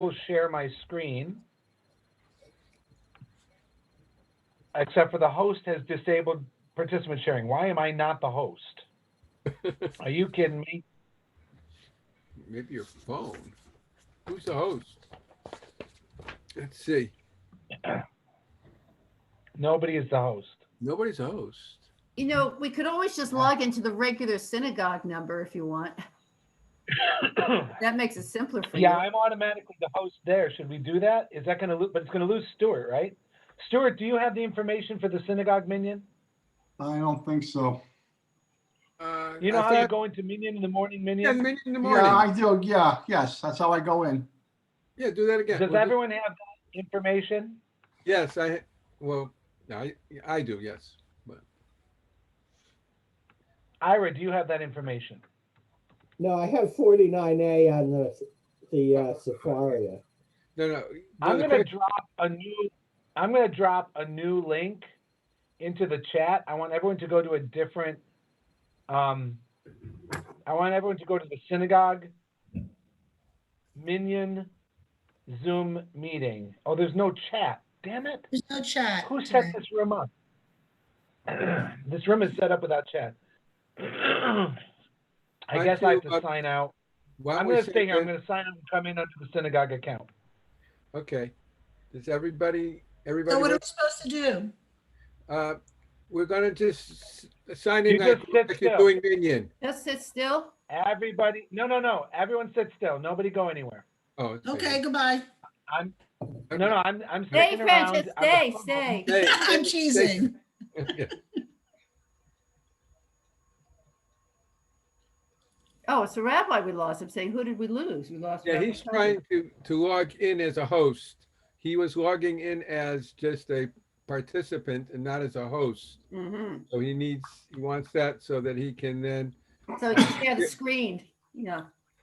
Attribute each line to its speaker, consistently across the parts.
Speaker 1: will share my screen, except for the host has disabled participant sharing. Why am I not the host? Are you kidding me?
Speaker 2: Maybe your phone. Who's the host? Let's see.
Speaker 1: Nobody is the host.
Speaker 2: Nobody's a host.
Speaker 3: You know, we could always just log into the regular synagogue number if you want. That makes it simpler for you.
Speaker 1: Yeah, I'm automatically the host there. Should we do that? Is that going to lose? But it's going to lose Stuart, right? Stuart, do you have the information for the synagogue minion?
Speaker 4: I don't think so.
Speaker 1: You know how you go into minion in the morning,
Speaker 2: Yeah,
Speaker 1: minion?
Speaker 2: minion in the morning.
Speaker 4: Yeah, I do. Yeah, yes, that's how I go in.
Speaker 2: Yeah, do that again.
Speaker 1: Does everyone have that information?
Speaker 2: Yes, well, I do, yes. But
Speaker 1: Ira, do you have that information?
Speaker 5: No, I have 49A on the Safari.
Speaker 2: no.
Speaker 1: I'm going to drop a new link into the chat. I want everyone to go to a different I want everyone to go to the synagogue minion Zoom meeting. Oh, there's no chat. Damn it.
Speaker 6: There's no chat.
Speaker 1: Who set this room up? This room is set up without chat. I guess I have to sign out. I'm going to stay here. I'm going to sign up and come in under the synagogue account.
Speaker 2: Okay. Does everybody?
Speaker 6: So what are we supposed to do?
Speaker 2: We're going to just sign in
Speaker 1: You
Speaker 2: like,
Speaker 1: just sit
Speaker 2: like you're
Speaker 1: still.
Speaker 2: doing minion.
Speaker 3: Just sit still.
Speaker 1: Everybody, no. Everyone sit still. Nobody go anywhere.
Speaker 2: Oh,
Speaker 6: Okay, goodbye.
Speaker 1: I'm
Speaker 3: Stay,
Speaker 1: sticking
Speaker 3: Francis.
Speaker 1: around.
Speaker 3: Stay.
Speaker 2: Hey,
Speaker 6: I'm cheesing.
Speaker 2: yeah.
Speaker 3: Oh, it's a rabbi we lost. I'm saying, who did we lose? We lost.
Speaker 2: Yeah,
Speaker 3: Rabbi
Speaker 2: he's
Speaker 3: Tobin.
Speaker 2: trying to log in as a host. He was logging in as just a participant and not as a host.
Speaker 3: Mhm.
Speaker 2: So he wants that so that he can then,
Speaker 3: So you can share the screen. Yeah.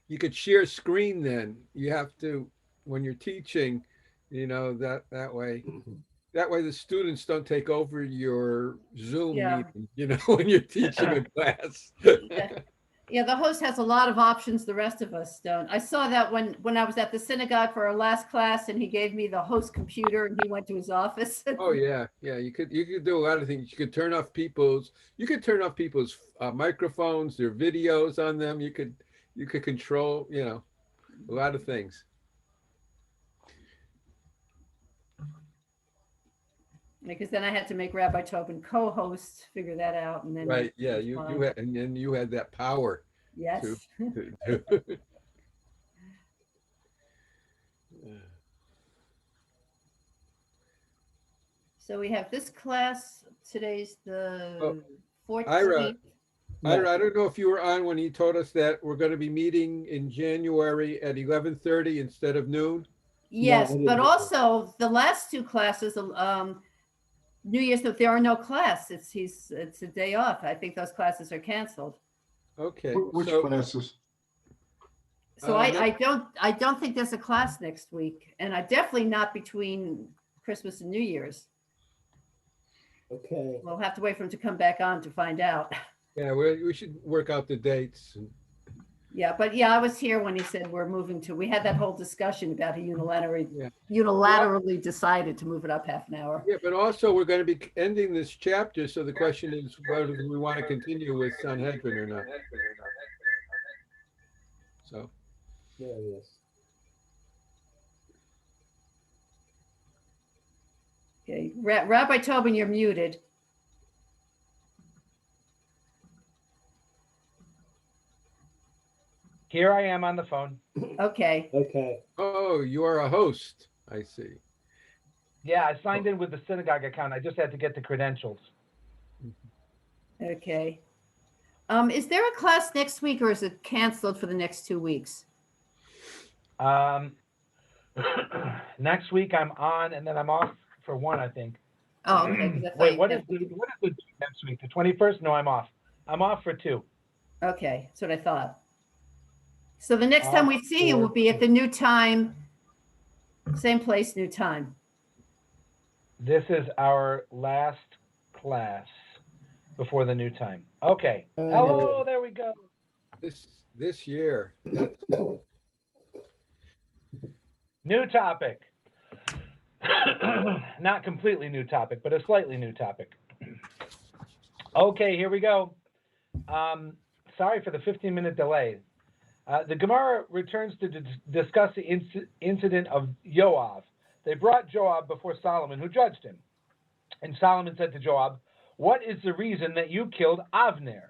Speaker 2: you could share screen then. You have to, when you're teaching, that way. That way the students don't take over your Zoom
Speaker 3: Yeah.
Speaker 2: meeting, when you're teaching a class.
Speaker 3: Yeah, the host has a lot of options. The rest of us don't. I saw that when I was at the synagogue for our last class, and he gave me the host computer, and he went to his office.
Speaker 2: Oh yeah. You could do a lot of things. You could turn off people's microphones, their videos on them. You could control, a lot of things.
Speaker 3: Because then I had to make Rabbi Tobin co-host, figure that out, and then
Speaker 2: Right. Yeah. You had, and then you had that power.
Speaker 3: yes.
Speaker 2: to
Speaker 3: So we have this class. Today's the 14th.
Speaker 2: Ira, I don't know if you were on when he told us that we're going to be meeting in January at 11:30 instead of noon.
Speaker 3: Yes,
Speaker 5: I didn't
Speaker 3: but
Speaker 5: get
Speaker 3: also the last two classes, New Year's, there are no class. It's a day off. I think those classes are canceled.
Speaker 2: Okay.
Speaker 4: Which
Speaker 2: so,
Speaker 4: classes?
Speaker 3: So
Speaker 2: no-
Speaker 3: I don't think there's a class next week, and I definitely not between Christmas and New Year's.
Speaker 5: Okay.
Speaker 3: We'll have to wait for him to come back on to find out.
Speaker 2: Yeah, we should work out the dates.
Speaker 3: Yeah, but yeah, I was here when he said we're moving to. We had that whole discussion about he
Speaker 2: Yeah.
Speaker 3: unilaterally decided to move it up half an hour.
Speaker 2: Yeah, but also we're going to be ending this chapter. So the question is, whether we want to continue with Sanhedrin or not. So,
Speaker 5: There it is.
Speaker 3: Okay, Rabbi Tobin, you're muted.
Speaker 1: Here I am on the phone.
Speaker 3: Okay.
Speaker 5: Okay.
Speaker 2: oh, you are a host. I see.
Speaker 1: Yeah, I signed in with the synagogue account. I just had to get the credentials.
Speaker 3: Okay. Is there a class next week, or is it canceled for the next 2 weeks?
Speaker 1: Next week I'm on, and then I'm off for one, I think.
Speaker 3: Oh, okay. 'cause I thought
Speaker 1: Wait,
Speaker 3: you
Speaker 1: what is
Speaker 3: said-
Speaker 1: the date next week? The 21st? No, I'm off. I'm off for 2.
Speaker 3: Okay, that's what I thought. So the next time we see you
Speaker 1: for-
Speaker 3: will be at the new time, same place, new time.
Speaker 1: This is our last class before the new time. Okay. Oh, there we go.
Speaker 2: This year.
Speaker 1: New topic. Not completely new topic, but a slightly new topic. Okay, here we go. Sorry for the 15-minute delay. The Gemara returns to discuss the incident of Joab. They brought Joab before Solomon, who judged him. And Solomon said to Joab, "What is the reason that you killed Avner?"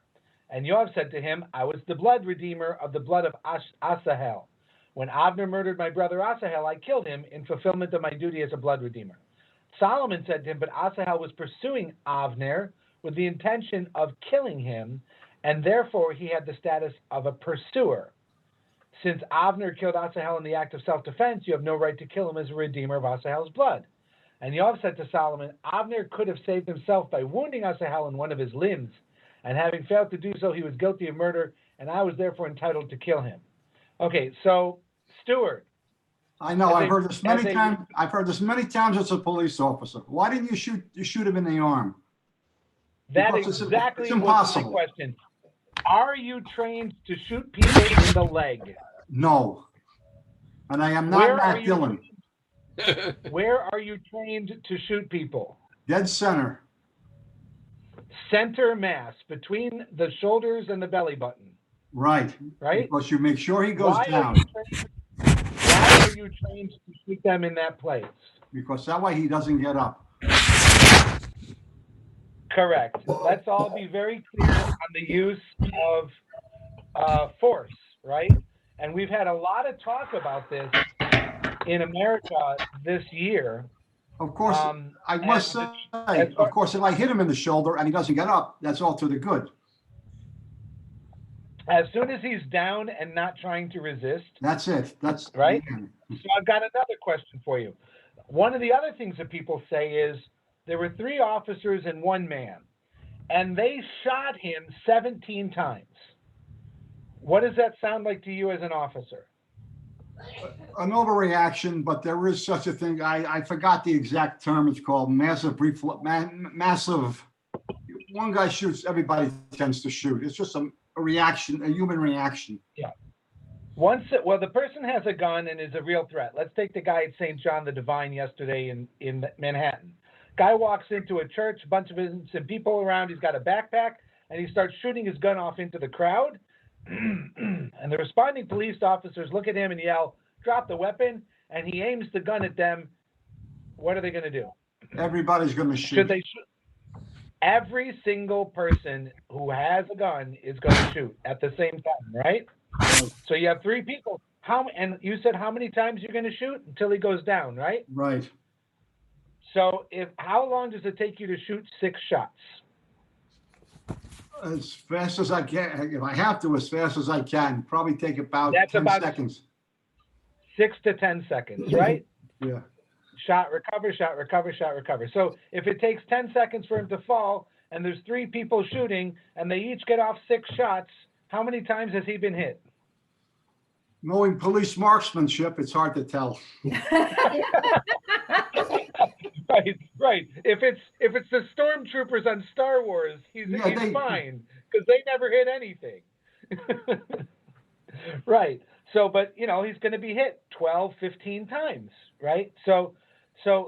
Speaker 1: And Joab said to him, "I was the blood redeemer of the blood of Asahel. When Avner murdered my brother Asahel, I killed him in fulfillment of my duty as a blood redeemer." Solomon said to him, "But Asahel was pursuing Avner with the intention of killing him, and therefore he had the status of a pursuer. Since Avner killed Asahel in the act of self-defense, you have no right to kill him as a redeemer of Asahel's blood." And Yoav said to Solomon, "Avner could have saved himself by wounding Asahel in one of his limbs, and having failed to do so, he was guilty of murder, and I was therefore entitled to kill him." Okay, so Stuart.
Speaker 4: I know, I've
Speaker 1: As
Speaker 4: heard this many
Speaker 1: a-
Speaker 4: times. I've heard this many times as a police officer. Why didn't you shoot him in the arm?
Speaker 1: That
Speaker 4: Because
Speaker 1: is
Speaker 4: it's
Speaker 1: exactly was my
Speaker 4: impossible.
Speaker 1: question. Are you trained to shoot people in the leg?
Speaker 4: No. And I am
Speaker 1: Where
Speaker 4: not
Speaker 1: are
Speaker 4: Matt
Speaker 1: you-
Speaker 4: Dillon.
Speaker 1: Where are you trained to shoot people?
Speaker 4: Dead center.
Speaker 1: Center mass, between the shoulders and the belly button,
Speaker 4: Right.
Speaker 1: right?
Speaker 4: Because you make sure he goes
Speaker 1: Why
Speaker 4: down.
Speaker 1: Why are you trained to shoot them in that place?
Speaker 4: Because that way he doesn't get up.
Speaker 1: Correct. Let's all be very clear on the use of force, right? And we've had a lot of talk about this in America this year.
Speaker 4: Of course, I must
Speaker 1: and
Speaker 4: say,
Speaker 1: as far-
Speaker 4: of course, if I hit him in the shoulder and he doesn't get up, that's all to the good.
Speaker 1: As soon as he's down and not trying to resist,
Speaker 4: That's it. That's
Speaker 1: Right? so I've got another question for you. One of the other things that people say is there were 3 officers and 1 man, and they shot him 17 times. What does that sound like to you as an officer?
Speaker 4: An overreaction, but there is such a thing. I forgot the exact term. It's called massive massive. One guy shoots, everybody tends to shoot. It's just a reaction, a human reaction.
Speaker 1: Well, the person has a gun and is a real threat. Let's take the guy at St. John the Divine yesterday in Manhattan. Guy walks into a church, a bunch of innocent people around. He's got a backpack, and he starts shooting his gun off into the crowd. And the responding police officers look at him and yell, "Drop the weapon," and he aims the gun at them. What are they going to do?
Speaker 4: Everybody's going to shoot.
Speaker 1: Should they shoot? Every single person who has a gun is going to shoot at the same time, right? So you have 3 people. And you said how many times you're going to shoot until he goes down, right?
Speaker 4: Right.
Speaker 1: So how long does it take you to shoot 6 shots?
Speaker 4: As fast as I can. If I have to, as fast as I can. Probably take about
Speaker 1: That's
Speaker 4: 10
Speaker 1: about-
Speaker 4: seconds.
Speaker 1: 6 to 10 seconds, right?
Speaker 4: Yeah.
Speaker 1: Shot, recover, shot, recover, shot, recover. So if it takes 10 seconds for him to fall and there's 3 people shooting and they each get off 6 shots, how many times has he been hit?
Speaker 4: Knowing police marksmanship, it's hard to tell.
Speaker 1: Right. If it's the stormtroopers on Star Wars, he's fine because they never hit anything. Right. So, but he's going to be hit 12, 15 times, right? So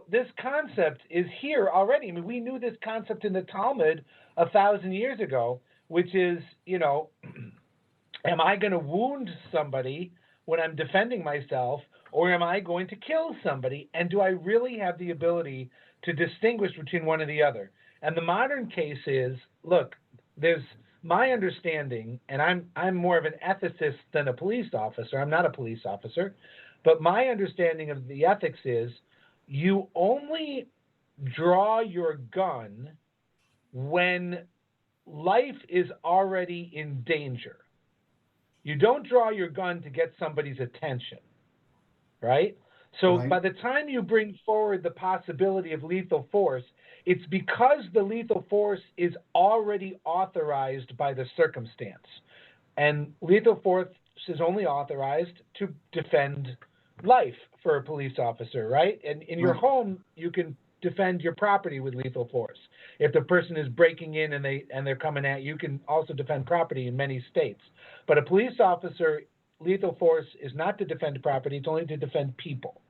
Speaker 1: this concept is here already. I mean, we knew this concept in the Talmud 1,000 years ago, which is, am I going to wound somebody when I'm defending myself, or am I going to kill somebody? And do I really have the ability to distinguish between one or the other? And the modern case is, look, there's my understanding, and I'm more of an ethicist than a police officer. I'm not a police officer, but my understanding of the ethics is you only draw your gun when life is already in danger. You don't draw your gun to get somebody's attention, right? So
Speaker 4: Right.
Speaker 1: By the time you bring forward the possibility of lethal force, it's because the lethal force is already authorized by the circumstance. And lethal force is only authorized to defend life for a police officer, right? And in your
Speaker 4: Right.
Speaker 1: home, you can defend your property with lethal force. If the person is breaking in and they're coming at you, you can also defend property in many states. But a police officer, lethal force is not to defend property, it's only to defend people.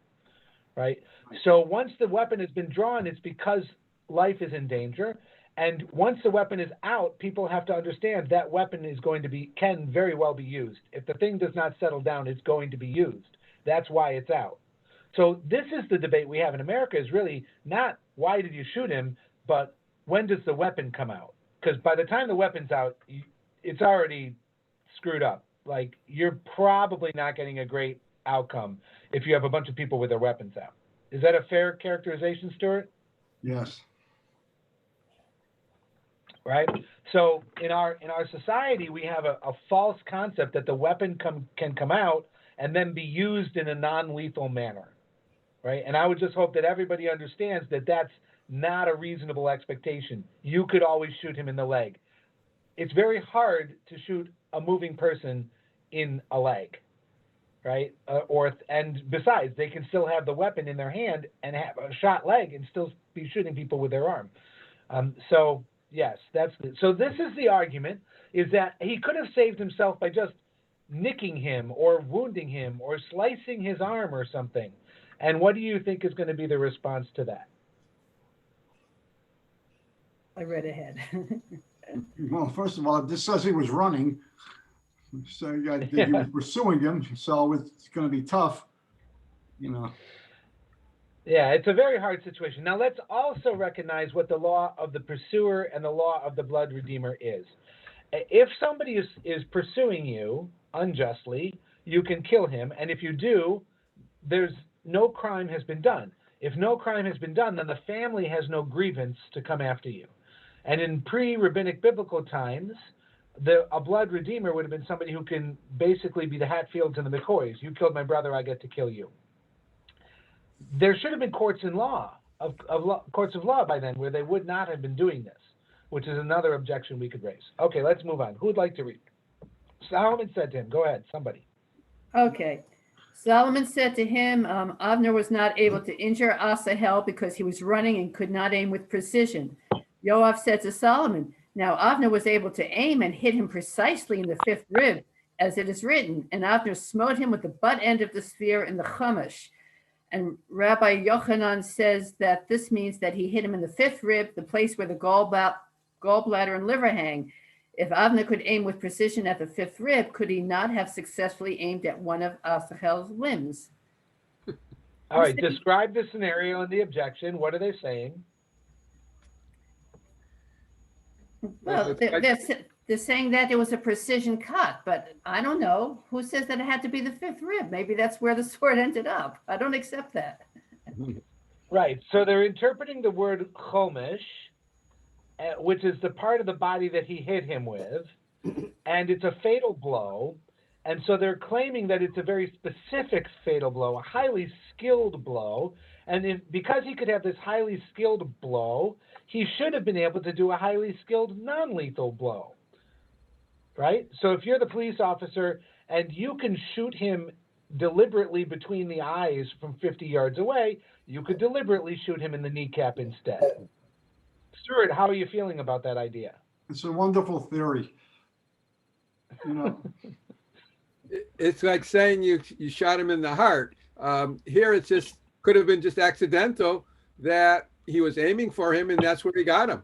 Speaker 1: right? So once the weapon has been drawn, it's because life is in danger. And once the weapon is out, people have to understand that weapon can very well be used. If the thing does not settle down, it's going to be used. That's why it's out. So this is the debate we have in America, is really not why did you shoot him, but when does the weapon come out? Because by the time the weapon's out, it's already screwed up. Like, you're probably not getting a great outcome if you have a bunch of people with their weapons out. Is that a fair characterization, Stuart?
Speaker 4: Yes.
Speaker 1: Right? So in our society, we have a false concept that the weapon can come out and then be used in a non-lethal manner, right? And I would just hope that everybody understands that that's not a reasonable expectation. You could always shoot him in the leg. It's very hard to shoot a moving person in a leg, right? And besides, they can still have the weapon in their hand and have a shot leg and still be shooting people with their arm. So yes, so this is the argument, is that he could have saved himself by just nicking him or wounding him or slicing his arm or something. And what do you think is going to be the response to that?
Speaker 3: I read ahead.
Speaker 4: Well, first of all, this says he was running. So he was pursuing him. So it's going to be tough, you know.
Speaker 1: Yeah, it's a very hard situation. Now, let's also recognize what the law of the pursuer and the law of the blood redeemer is. If somebody is pursuing you unjustly, you can kill him. And if you do, there's no crime has been done. If no crime has been done, then the family has no grievance to come after you. And in pre-rabbinic biblical times, a blood redeemer would have been somebody who can basically be the Hatfields and the McCoys. You killed my brother, I get to kill you. There should have been courts of law by then where they would not have been doing this, which is another objection we could raise. Okay, let's move on. Who would like to read? Solomon said to him, go ahead, somebody.
Speaker 3: Okay. Solomon said to him, Avner was not able to injure Asahel because he was running and could not aim with precision. Yoav said to Solomon, now Avner was able to aim and hit him precisely in the fifth rib, as it is written, and Avner smote him with the butt end of the spear in the chumash. And Rabbi Yochanan says that this means that he hit him in the fifth rib, the place where the gallbladder and liver hang. If Avner could aim with precision at the fifth rib, could he not have successfully aimed at one of Asahel's limbs?
Speaker 1: All right, describe the scenario and the objection. What are they saying?
Speaker 3: Well, they're saying that it was a precision cut, but I don't know. Who says that it had to be the fifth rib? Maybe that's where the sword ended up. I don't accept that.
Speaker 1: Right. So they're interpreting the word chomesh, which is the part of the body that he hit him with, and it's a fatal blow. And so they're claiming that it's a very specific fatal blow, a highly skilled blow. And because he could have this highly skilled blow, he should have been able to do a highly skilled non-lethal blow. Right? So if you're the police officer and you can shoot him deliberately between the eyes from 50 yards away, you could deliberately shoot him in the kneecap instead. Stuart, how are you feeling about that idea?
Speaker 4: It's a wonderful theory. You know,
Speaker 2: It's like saying you shot him in the heart. Here it's just could have been just accidental that he was aiming for him and that's where he got him.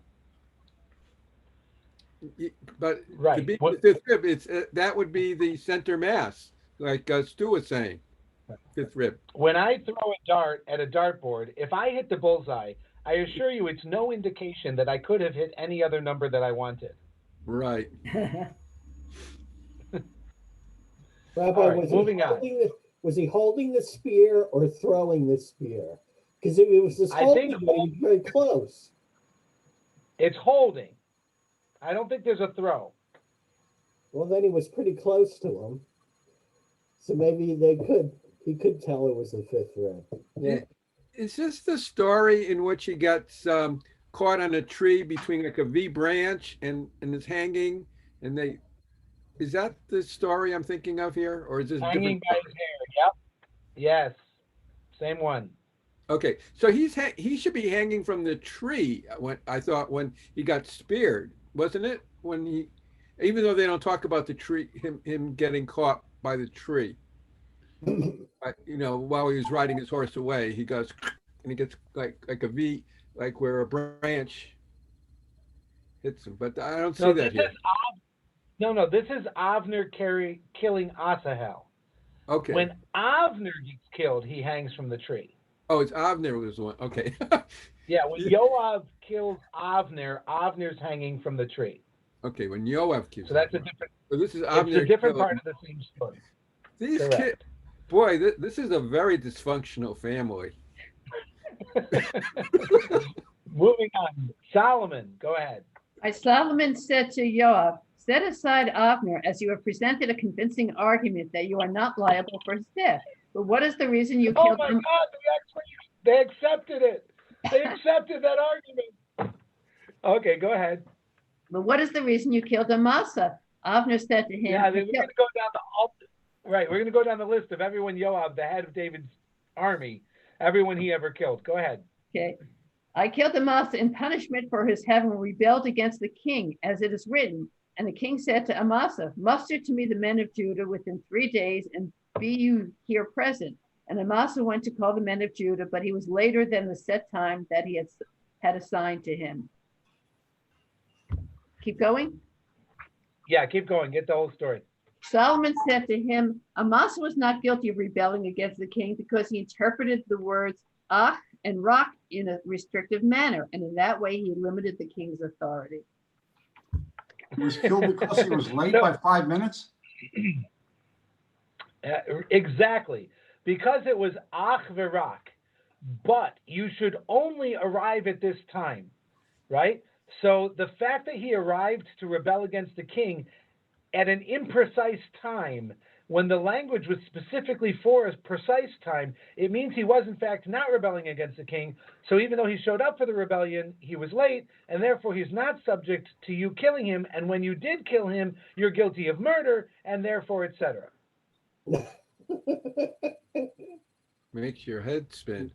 Speaker 2: But
Speaker 1: right.
Speaker 2: To be the fifth rib, that would be the center mass, like Stu was saying. Fifth rib.
Speaker 1: When I throw a dart at a dartboard, if I hit the bullseye, I assure you it's no indication that I could have hit any other number that I wanted.
Speaker 2: Right.
Speaker 5: Rabbi,
Speaker 1: All right, moving on.
Speaker 5: Was he holding the spear or throwing the spear? Because it was this holding, but he was very close.
Speaker 1: It's holding. I don't think there's a throw.
Speaker 5: Well, then he was pretty close to him. So maybe he could tell it was the fifth rib. Yeah.
Speaker 2: Is this the story in which he gets caught on a tree between like a V branch and is hanging and is that the story I'm thinking of here, or is this
Speaker 1: hanging
Speaker 2: different?
Speaker 1: by his hair? Yep. Yes. Same one.
Speaker 2: Okay, so he should be hanging from the tree. When he got speared, wasn't it? Even though they don't talk about the tree, him getting caught by the tree. while he was riding his horse away, he goes, and he gets like a V, like where a branch hits him. But I don't see that here.
Speaker 1: No, this is Avner killing Asahel.
Speaker 2: Okay.
Speaker 1: When Avner gets killed, he hangs from the tree.
Speaker 2: Oh, it's Avner was the one. Okay.
Speaker 1: Yeah, when Yoav kills Avner, Avner's hanging from the tree.
Speaker 2: Okay, when Yoav kills.
Speaker 1: So that's a different.
Speaker 2: So this is
Speaker 1: It's
Speaker 2: Avner.
Speaker 1: a different part of the same story.
Speaker 2: These
Speaker 1: Correct.
Speaker 2: kids, boy, this is a very dysfunctional family.
Speaker 1: Moving on, Solomon, go ahead.
Speaker 3: Solomon said to Joab, "Set aside Avner, as you have presented a convincing argument that you are not liable for his death. But what is the reason you
Speaker 1: Oh
Speaker 3: killed
Speaker 1: my
Speaker 3: him?"
Speaker 1: God, they accepted it. They accepted that argument. Okay, go ahead.
Speaker 3: But what is the reason you killed Amasa? Avner said to him,
Speaker 1: Yeah, we're going to go down we're going to go down the list of everyone Yoav, the head of David's army, everyone he ever killed. Go ahead.
Speaker 3: Okay. "I killed Amasa in punishment for his having rebelled against the king, as it is written. And the king said to Amasa, 'Muster to me the men of Judah within 3 days, and be you here present.' And Amasa went to call the men of Judah, but he was later than the set time that he had assigned to him." Keep going.
Speaker 1: Yeah, keep going. Get the whole story.
Speaker 3: "Solomon said to him, Amasa was not guilty of rebelling against the king because he interpreted the words ach and rak in a restrictive manner, and in that way he limited the king's authority."
Speaker 4: He was killed because he was late by 5 minutes?
Speaker 1: Exactly. Because it was ach v'rak, but you should only arrive at this time, right? So the fact that he arrived to rebel against the king at an imprecise time, when the language was specifically for a precise time, it means he was in fact not rebelling against the king. So even though he showed up for the rebellion, he was late, and therefore he's not subject to you killing him. And when you did kill him, you're guilty of murder, and therefore, etc.
Speaker 2: Makes your head spin.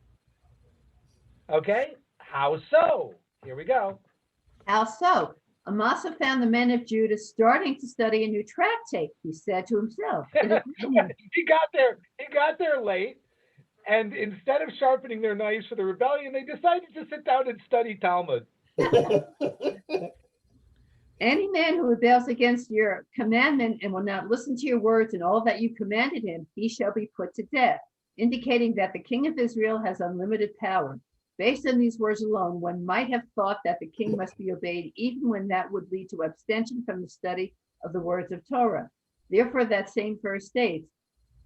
Speaker 1: Okay? How so? Here we go.
Speaker 3: "How so? Amasa found the men of Judah starting to study a new tractate. He said to himself,"
Speaker 1: He got there late, and instead of sharpening their knives for the rebellion, they decided to sit down and study Talmud.
Speaker 3: "Any man who rebels against your commandment and will not listen to your words and all that you commanded him, he shall be put to death," indicating that the king of Israel has unlimited power. Based on these words alone, one might have thought that the king must be obeyed even when that would lead to abstention from the study of the words of Torah. Therefore, that same verse states,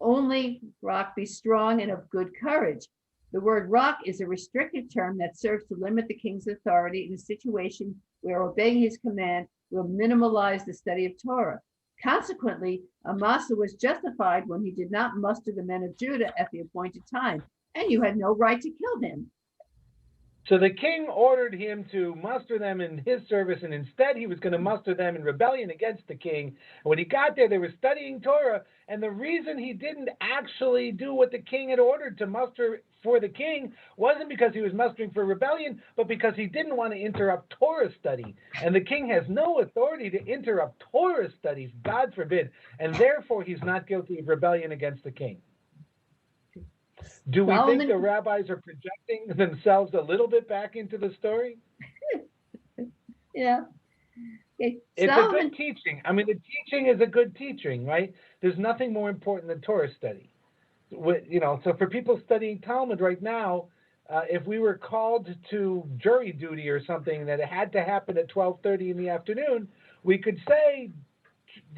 Speaker 3: "Only rock be strong and of good courage." The word rock is a restrictive term that serves to limit the king's authority in a situation where obeying his command will minimalize the study of Torah. Consequently, Amasa was justified when he did not muster the men of Judah at the appointed time, and you had no right to kill him.
Speaker 1: So the king ordered him to muster them in his service, and instead he was going to muster them in rebellion against the king. And when he got there, they were studying Torah, and the reason he didn't actually do what the king had ordered to muster for the king wasn't because he was mustering for rebellion, but because he didn't want to interrupt Torah study. And the king has no authority to interrupt Torah studies, God forbid, and therefore he's not guilty of rebellion against the king. Do we think the rabbis are projecting themselves a little bit back into the story?
Speaker 3: Yeah. Okay.
Speaker 1: It's a good teaching. I mean, the teaching is a good teaching, right? There's nothing more important than Torah study. So for people studying Talmud right now, if we were called to jury duty or something that it had to happen at 12:30 in the afternoon, we could say,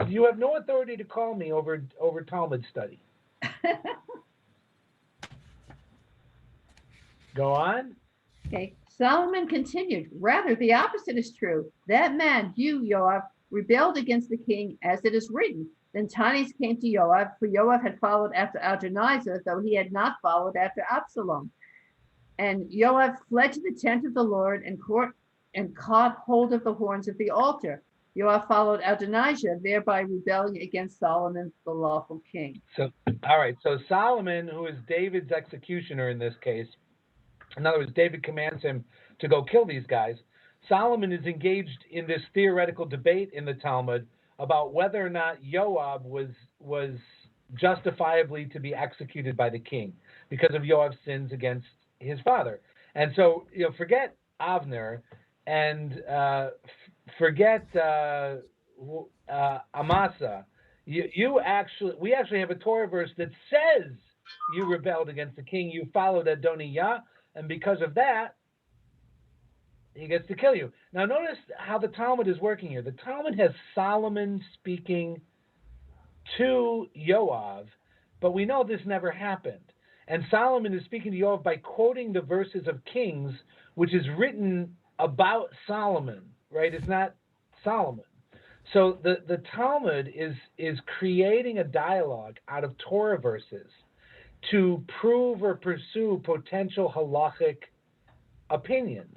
Speaker 1: "You have no authority to call me over Talmud study." Go on.
Speaker 3: Okay. Solomon continued, "Rather, the opposite is true. That man, you, Joab, rebelled against the king, as it is written. Then Tanis came to Joab, for Joab had followed after Adonijah, though he had not followed after Absalom. And Joab fled to the tent of the Lord and caught hold of the horns of the altar. Joab followed Adonijah, thereby rebelling against Solomon, the lawful king."
Speaker 1: So, all right. So Solomon, who is David's executioner in this case, in other words, David commands him to go kill these guys. Solomon is engaged in this theoretical debate in the Talmud about whether or not Joab was justifiably to be executed by the king because of Yoav's sins against his father. And so, forget Avner and forget Amasa. We actually have a Torah verse that says you rebelled against the king, you followed Adonijah, and because of that, he gets to kill you. Now notice how the Talmud is working here. The Talmud has Solomon speaking to Yoav, but we know this never happened. And Solomon is speaking to Yoav by quoting the verses of Kings, which is written about Solomon, right? It's not Solomon. So the Talmud is creating a dialogue out of Torah verses to prove or pursue potential halachic opinions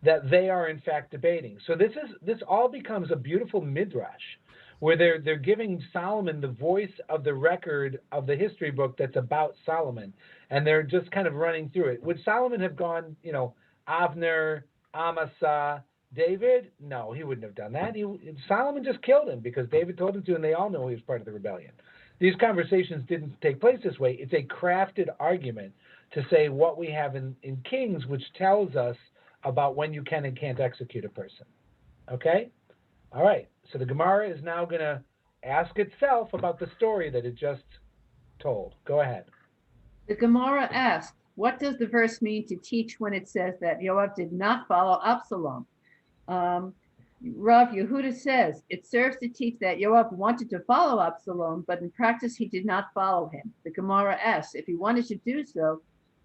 Speaker 1: that they are in fact debating. So this all becomes a beautiful midrash where they're giving Solomon the voice of the record of the history book that's about Solomon, and they're just kind of running through it. Would Solomon have gone, Avner, Amasa, David? No, he wouldn't have done that. Solomon just killed him because David told him to, and they all know he was part of the rebellion. These conversations didn't take place this way. It's a crafted argument to say what we have in Kings, which tells us about when you can and can't execute a person. Okay? All right. So the Gemara is now going to ask itself about the story that it just told. Go ahead.
Speaker 3: The Gemara asks, what does the verse mean to teach when it says that Yoav did not follow Absalom? Rav Yehuda says, it serves to teach that Yoav wanted to follow Absalom, but in practice he did not follow him. The Gemara asks, if he wanted to do so,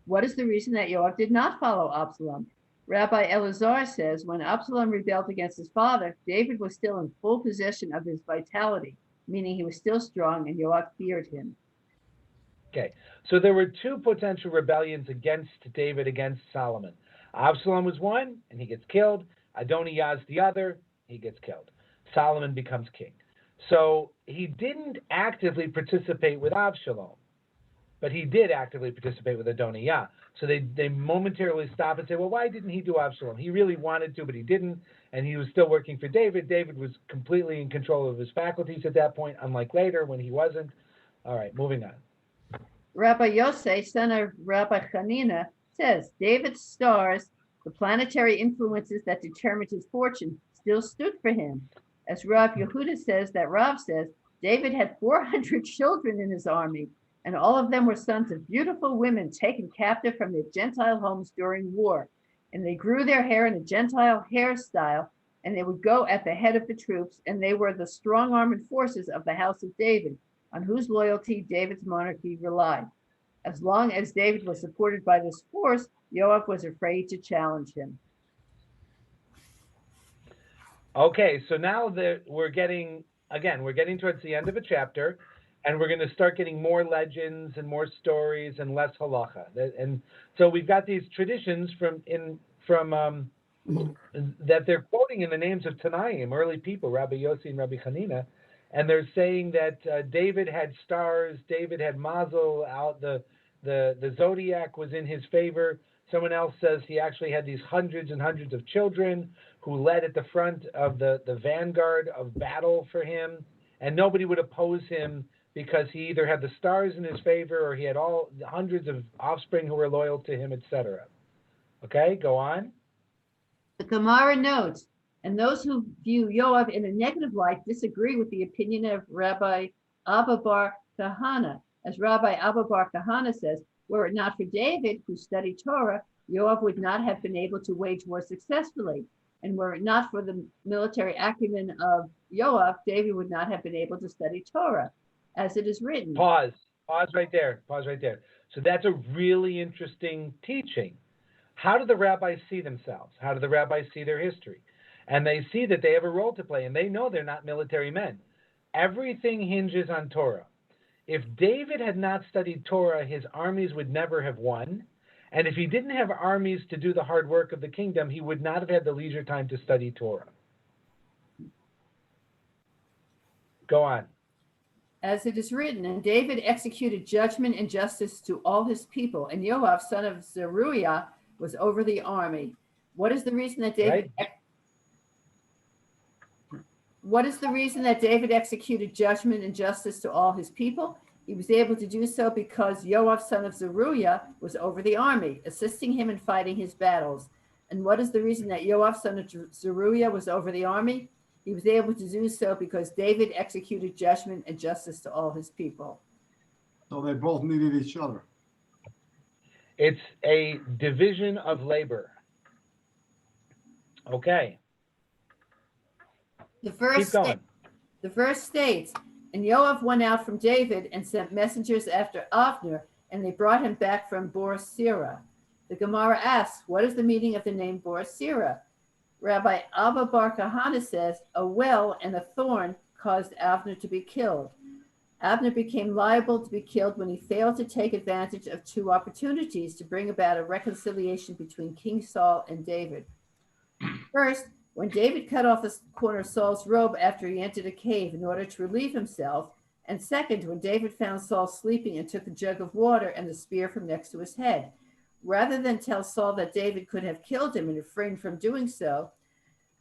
Speaker 3: what is the reason that Yoav did not follow Absalom? Rabbi Elazar says, when Absalom rebelled against his father, David was still in full possession of his vitality, meaning he was still strong and Yoav feared him.
Speaker 1: Okay, so there were two potential rebellions against David, against Solomon. Absalom was one, and he gets killed. Adonijah is the other, he gets killed. Solomon becomes king. So he didn't actively participate with Absalom, but he did actively participate with Adonijah. So they momentarily stop and say, well, why didn't he do Absalom? He really wanted to, but he didn't, and he was still working for David. David was completely in control of his faculties at that point, unlike later when he wasn't. All right, moving on.
Speaker 3: Rabbi Yosef, son of Rabbi Hanina, says David's stars, the planetary influences that determined his fortune, still stood for him. As Rav Yehuda says, that Rav says, David had 400 children in his army, and all of them were sons of beautiful women taken captive from their Gentile homes during war. And they grew their hair in a Gentile hairstyle, and they would go at the head of the troops, and they were the strong armed forces of the house of David, on whose loyalty David's monarchy relied. As long as David was supported by this force, Yoav was afraid to challenge him.
Speaker 1: Okay, so now that we're getting towards the end of a chapter, and we're going to start getting more legends and more stories and less halacha. And so we've got these traditions that they're quoting in the names of Tanaim, early people, Rabbi Yossi and Rabbi Hanina, and they're saying that David had stars, David had mazel, out the zodiac was in his favor. Someone else says he actually had these hundreds and hundreds of children who led at the front of the vanguard of battle for him, and nobody would oppose him because he either had the stars in his favor or he had all hundreds of offspring who were loyal to him, etc. Okay, go on.
Speaker 3: The Gemara notes, and those who view Yoav in a negative light disagree with the opinion of Rabbi Abba Bar Kahana. As Rabbi Abba Bar Kahana says, were it not for David, who studied Torah, Yoav would not have been able to wage war successfully. And were it not for the military acumen of Yoav, David would not have been able to study Torah, as it is written.
Speaker 1: Pause right there. So that's a really interesting teaching. How do the rabbis see themselves? How do the rabbis see their history? And they see that they have a role to play, and they know they're not military men. Everything hinges on Torah. If David had not studied Torah, his armies would never have won. And if he didn't have armies to do the hard work of the kingdom, he would not have had the leisure time to study Torah. Go on.
Speaker 3: As it is written, and David executed judgment and justice to all his people, and Yoav, son of Zeruiah, was over the army. What is the reason that David?
Speaker 1: Right.
Speaker 3: What is the reason that David executed judgment and justice to all his people? He was able to do so because Yoav, son of Zeruiah, was over the army, assisting him in fighting his battles. And what is the reason that Yoav, son of Zeruiah, was over the army? He was able to do so because David executed judgment and justice to all his people.
Speaker 4: So they both needed each other.
Speaker 1: It's a division of labor. Okay,
Speaker 3: The
Speaker 1: keep going.
Speaker 3: verse states, and Yoav went out from David and sent messengers after Avner, and they brought him back from Bor-Sirah. The Gemara asks, what is the meaning of the name Bor-Sirah? Rabbi Abba Bar Kahana says, a well and a thorn caused Avner to be killed. Abner became liable to be killed when he failed to take advantage of two opportunities to bring about a reconciliation between King Saul and David. First, when David cut off the corner of Saul's robe after he entered a cave in order to relieve himself, and second, when David found Saul sleeping and took a jug of water and the spear from next to his head. Rather than tell Saul that David could have killed him and refrained from doing so,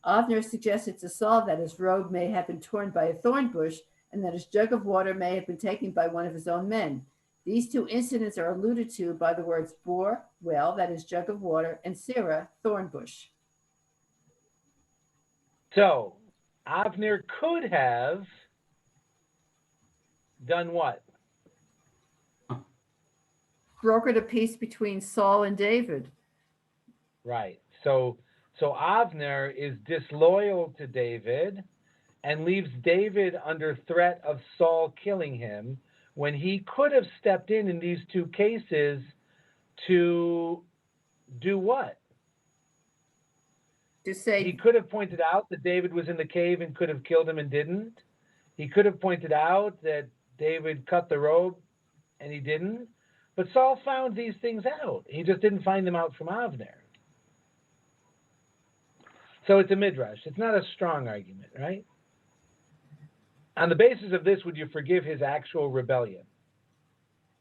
Speaker 3: Avner suggested to Saul that his robe may have been torn by a thorn bush and that his jug of water may have been taken by one of his own men. These two incidents are alluded to by the words bor, well, that is jug of water, and sirah, thorn bush.
Speaker 1: So, Avner could have done what?
Speaker 3: Brokered a peace between Saul and David.
Speaker 1: Right. So Avner is disloyal to David and leaves David under threat of Saul killing him when he could have stepped in these two cases to do what?
Speaker 3: To say
Speaker 1: He could have pointed out that David was in the cave and could have killed him and didn't. He could have pointed out that David cut the robe and he didn't. But Saul found these things out. He just didn't find them out from Avner. So it's a midrash. It's not a strong argument, right? On the basis of this, would you forgive his actual rebellion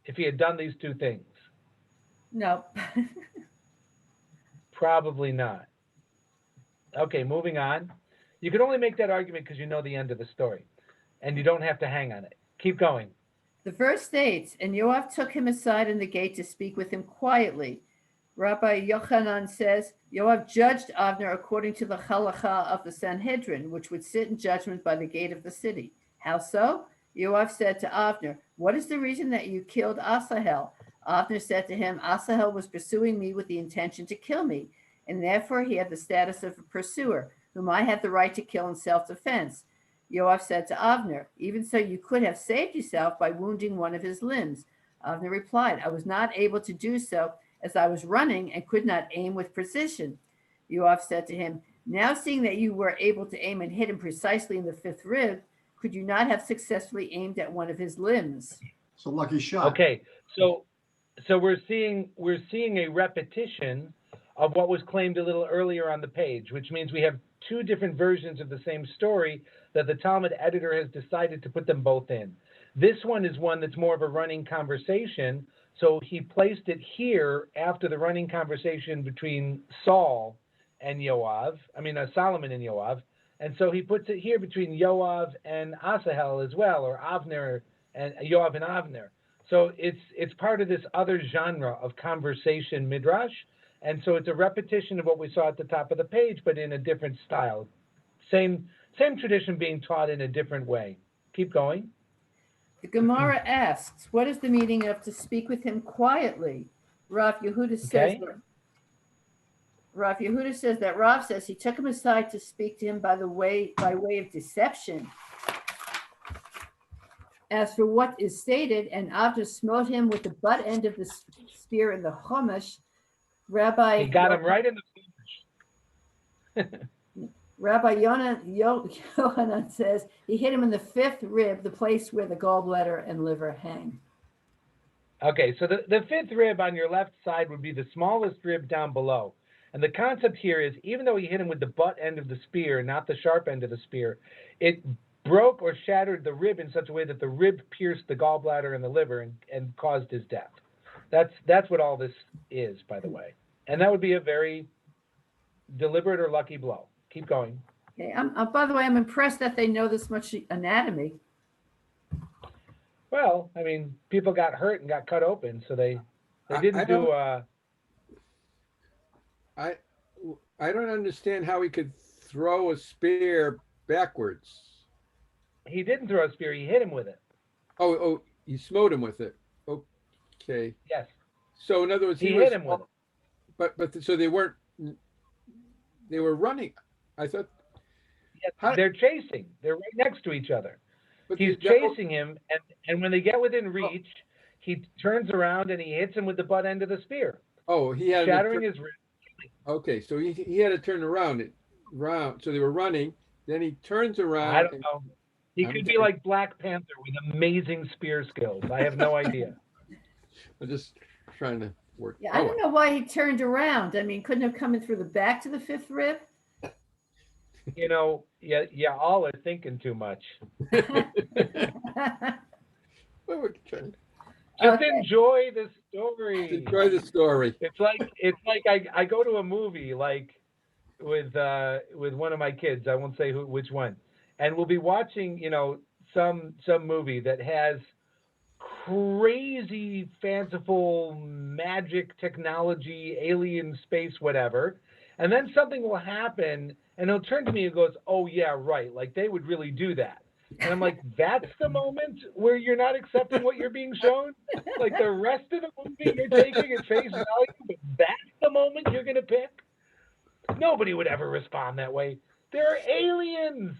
Speaker 1: if he had done these two things?
Speaker 3: no.
Speaker 1: Probably not. Okay, moving on. You can only make that argument because you know the end of the story, and you don't have to hang on it. Keep going.
Speaker 3: The verse states, and Yoav took him aside in the gate to speak with him quietly. Rabbi Yochanan says, Yoav judged Avner according to the halacha of the Sanhedrin, which would sit in judgment by the gate of the city. How so? Yoav said to Avner, what is the reason that you killed Asahel? Avner said to him, Asahel was pursuing me with the intention to kill me, and therefore he had the status of a pursuer, whom I had the right to kill in self-defense. Yoav said to Avner, even so you could have saved yourself by wounding one of his limbs. Avner replied, I was not able to do so as I was running and could not aim with precision. Yoav said to him, now seeing that you were able to aim and hit him precisely in the fifth rib, could you not have successfully aimed at one of his limbs?
Speaker 4: It's a lucky shot.
Speaker 1: Okay, so we're seeing a repetition of what was claimed a little earlier on the page, which means we have two different versions of the same story that the Talmud editor has decided to put them both in. This one is one that's more of a running conversation, so he placed it here after the running conversation between Solomon and Yoav, and so he puts it here between Yoav and Asahel as well, or Avner and Yoav and Avner. So it's part of this other genre of conversation midrash, and so it's a repetition of what we saw at the top of the page, but in a different style. Same tradition being taught in a different way. Keep going.
Speaker 3: The Gemara asks, what is the meaning of to speak with him quietly? Rav Yehuda says, that Rav says he took him aside to speak to him by way of deception. As for what is stated, and Avner smote him with the butt end of the spear in the Chumash,
Speaker 1: He got him right in the finish.
Speaker 3: Rabbi Yohanan says he hit him in the fifth rib, the place where the gallbladder and liver hang.
Speaker 1: Okay, so the fifth rib on your left side would be the smallest rib down below. And the concept here is, even though he hit him with the butt end of the spear, not the sharp end of the spear, it broke or shattered the rib in such a way that the rib pierced the gallbladder and the liver and caused his death. That's what all this is, by the way. And that would be a very deliberate or lucky blow. Keep going.
Speaker 3: Okay. By the way, I'm impressed that they know this much anatomy.
Speaker 1: Well, I mean, people got hurt and got cut open, so they
Speaker 2: I
Speaker 1: didn't do.
Speaker 2: I don't understand how he could throw a spear backwards.
Speaker 1: He didn't throw a spear. He hit him with it.
Speaker 2: Oh, he smote him with it. Okay.
Speaker 1: Yes,
Speaker 2: So in other words,
Speaker 1: he
Speaker 2: was,
Speaker 1: hit him with it.
Speaker 2: but so they weren't. They were running. I thought.
Speaker 1: Yes,
Speaker 2: How-
Speaker 1: they're chasing. They're right next to each other.
Speaker 2: But
Speaker 1: He's
Speaker 2: that-
Speaker 1: chasing him, and when they get within reach, he turns around and he hits him with the butt end of the spear,
Speaker 2: Oh, he had
Speaker 1: shattering his ribs.
Speaker 2: Okay, so he had to turn around. So they were running. Then he turns around.
Speaker 1: I don't know. He
Speaker 2: I'm
Speaker 1: could be
Speaker 2: thinking-
Speaker 1: like Black Panther with amazing spear skills. I have no idea.
Speaker 2: I'm just trying to work.
Speaker 3: Yeah, I don't know why he turned around. I mean, couldn't have come in through the back to the fifth rib?
Speaker 1: You know, yeah, all are thinking too much.
Speaker 2: Well, we're trying
Speaker 1: Just
Speaker 3: Okay.
Speaker 1: enjoy the
Speaker 2: to
Speaker 1: story.
Speaker 2: enjoy the story.
Speaker 1: It's like I go to a movie like with one of my kids. I won't say which one, and we'll be watching some movie that has crazy fanciful magic technology, alien space, whatever, and then something will happen, and he'll turn to me and goes, "Oh yeah, right. Like they would really do that." And I'm like, that's the moment where you're not accepting what you're being shown? Like the rest of the movie you're taking at face value, but that's the moment you're going to pick? Nobody would ever respond that way. They're aliens.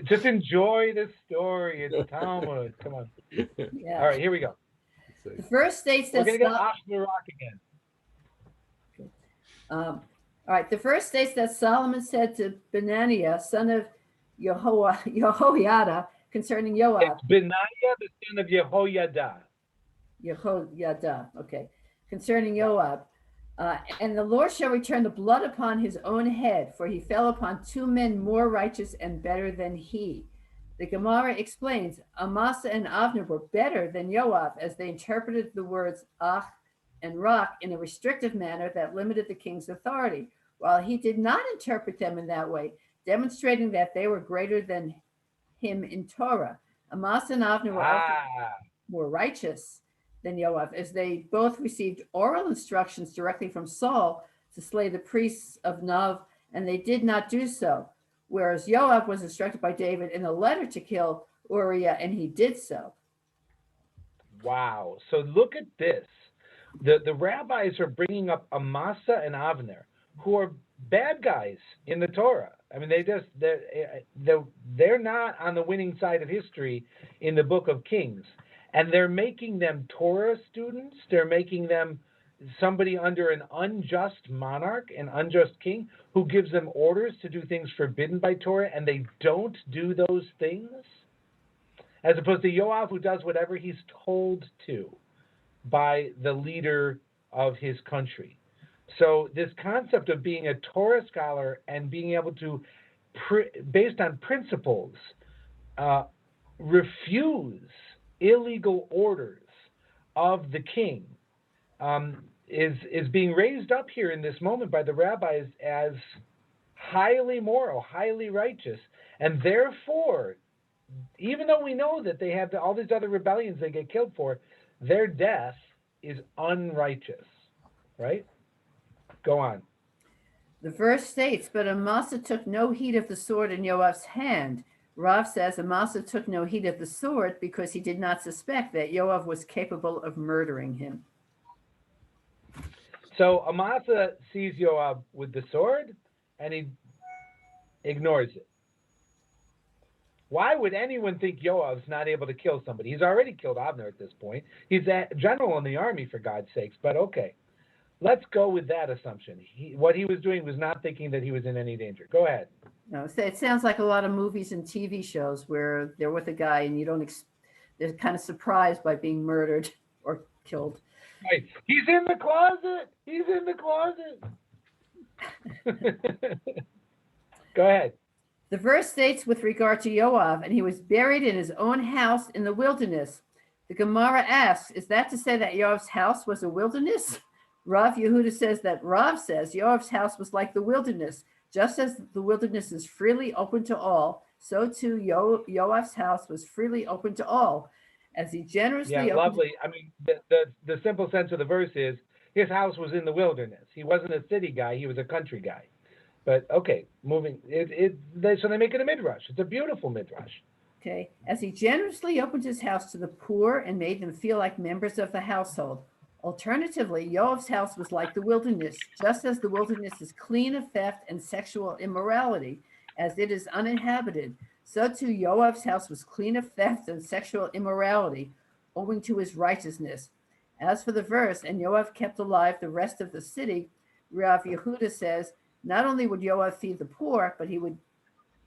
Speaker 1: Just enjoy the story. It's Talmud. Come on.
Speaker 3: Yeah.
Speaker 1: All right, here we go.
Speaker 3: The verse states
Speaker 1: We're
Speaker 3: that
Speaker 1: going to get off the rock again.
Speaker 3: all right, the verse states that Solomon said to Benaniah, son of Jehoiada, concerning Joab.
Speaker 1: It's Benaiah, the son of Jehoiada.
Speaker 3: Jehoiada, okay, concerning Joab. And the Lord shall return the blood upon his own head, for he fell upon two men more righteous and better than he. The Gemara explains Amasa and Avner were better than Joab, as they interpreted the words ach and rak in a restrictive manner that limited the king's authority, while he did not interpret them in that way, demonstrating that they were greater than him in Torah. Amasa and Avner were also more righteous than Joab, as they both received oral instructions directly from Saul to slay the priests of Nov, and they did not do so. Whereas Joab was instructed by David in a letter to kill Uriah, and he did so.
Speaker 1: Wow. So look at this. The rabbis are bringing up Amasa and Avner, who are bad guys in the Torah. I mean, they're not on the winning side of history in the book of Kings. And they're making them Torah students. They're making them somebody under an unjust monarch, an unjust king, who gives them orders to do things forbidden by Torah, and they don't do those things. As opposed to Yoav, who does whatever he's told to by the leader of his country. So this concept of being a Torah scholar and being able to, based on principles, refuse illegal orders of the king is being raised up here in this moment by the rabbis as highly moral, highly righteous, and therefore, even though we know that they have all these other rebellions they get killed for, their death is unrighteous, right? Go on.
Speaker 3: The verse states, but Amasa took no heed of the sword in Joab's hand. Rav says Amasa took no heed of the sword because he did not suspect that Joab was capable of murdering him.
Speaker 1: So Amasa sees Joab with the sword and he ignores it. Why would anyone think Joab's not able to kill somebody? He's already killed Avner at this point. He's a general in the army, for God's sakes, but okay. Let's go with that assumption. What he was doing was not thinking that he was in any danger. Go ahead.
Speaker 3: No, it sounds like a lot of movies and TV shows where they're with a guy and they're kind of surprised by being murdered or killed.
Speaker 1: Right. He's in the closet. He's in the closet. Go ahead.
Speaker 3: The verse states with regard to Joab, and he was buried in his own house in the wilderness. The Gemara asks, is that to say that Joab's house was a wilderness? Rav Yehuda says that Rav says Joab's house was like the wilderness. Just as the wilderness is freely open to all, so too Yoav's house was freely open to all, as he generously
Speaker 1: Yeah,
Speaker 3: opened.
Speaker 1: lovely. I mean, the simple sense of the verse is his house was in the wilderness. He wasn't a city guy. He was a country guy. But okay, moving. So they make it a midrash. It's a beautiful midrash.
Speaker 3: Okay, as he generously opened his house to the poor and made them feel like members of the household. Alternatively, Yoav's house was like the wilderness, just as the wilderness is clean of theft and sexual immorality, as it is uninhabited. So too Yoav's house was clean of theft and sexual immorality, owing to his righteousness. As for the verse, and Yoav kept alive the rest of the city, Rav Yehuda says, not only would Yoav feed the poor, but he would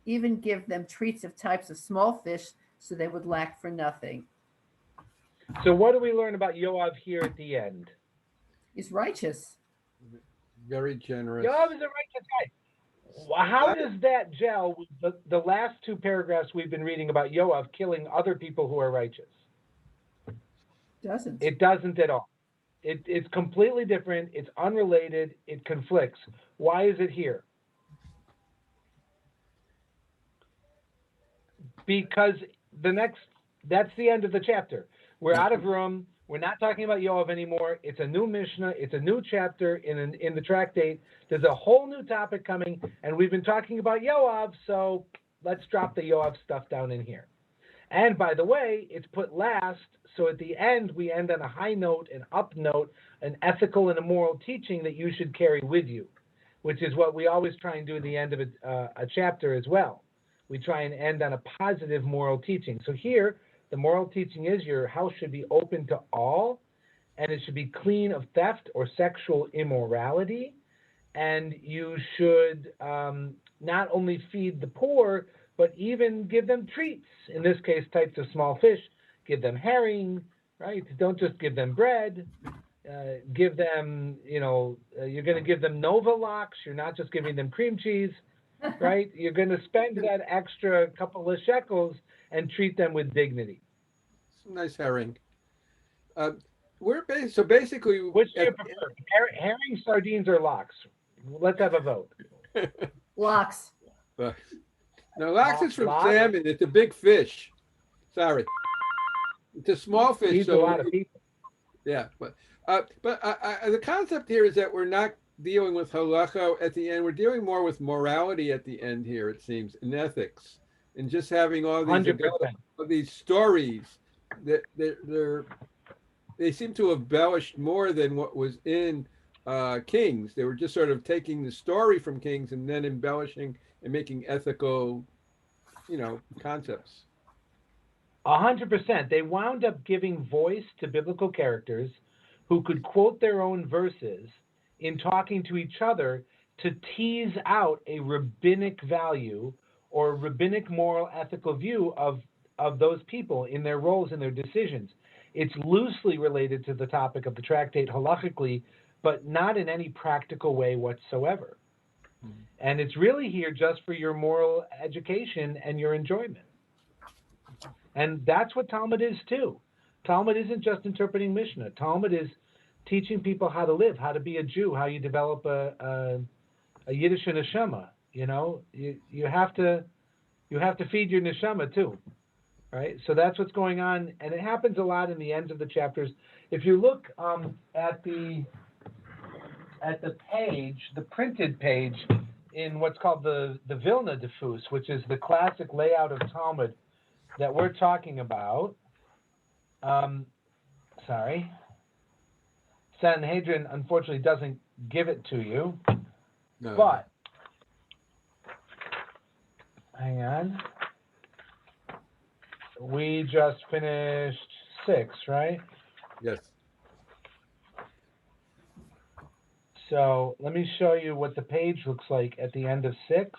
Speaker 3: even give them treats of types of small fish so they would lack for nothing.
Speaker 1: So what do we learn about Yoav here at the end?
Speaker 3: He's righteous.
Speaker 2: Very generous.
Speaker 1: Yoav is a righteous guy. How does that gel with the last two paragraphs we've been reading about Yoav killing other people who are righteous?
Speaker 3: Doesn't.
Speaker 1: It doesn't at all. It's completely different. It's unrelated. It conflicts. Why is it here? Because that's the end of the chapter. We're out of room. We're not talking about Yoav anymore. It's a new Mishnah. It's a new chapter in the tractate. There's a whole new topic coming, and we've been talking about Yoav, so let's drop the Yoav stuff down in here. And by the way, it's put last, so at the end, we end on a high note, an up note, an ethical and a moral teaching that you should carry with you, which is what we always try and do at the end of a chapter as well. We try and end on a positive moral teaching. So here, the moral teaching is your house should be open to all, and it should be clean of theft or sexual immorality, and you should not only feed the poor, but even give them treats. In this case, types of small fish. Give them herring, right? Don't just give them bread. Give them, you're going to give them Nova lox. You're not just giving them cream cheese, right? You're going to spend that extra couple of shekels and treat them with dignity.
Speaker 2: Some nice herring. So basically,
Speaker 1: Which do you prefer, herring, sardines, or lox? Let's have a vote.
Speaker 3: Lox.
Speaker 2: No, lox is from
Speaker 1: Lox?
Speaker 2: salmon. It's a big fish. Sorry, it's a small fish.
Speaker 1: Feeds a lot of people.
Speaker 2: Yeah, but the concept here is that we're not dealing with halacha at the end. We're dealing more with morality at the end here, it seems, and ethics, and just having all these stories that they seem to have embellished more than what was in Kings. They were just sort of taking the story from Kings and then embellishing and making ethical, concepts.
Speaker 1: 100%. They wound up giving voice to biblical characters who could quote their own verses in talking to each other to tease out a rabbinic value or rabbinic moral ethical view of those people in their roles and their decisions. It's loosely related to the topic of the tractate halachically, but not in any practical way whatsoever. Mm-hmm. And it's really here just for your moral education and your enjoyment. And that's what Talmud is too. Talmud isn't just interpreting Mishnah. Talmud is teaching people how to live, how to be a Jew, how you develop a Yiddish neshama. You have to feed your neshama too, right? So that's what's going on, and it happens a lot in the ends of the chapters. If you look at the page, the printed page in what's called the Vilna Diffus, which is the classic layout of Talmud that we're talking about. Sanhedrin unfortunately doesn't give it to you, no. But hang on. We just finished 6, right?
Speaker 2: Yes.
Speaker 1: So let me show you what the page looks like at the end of 6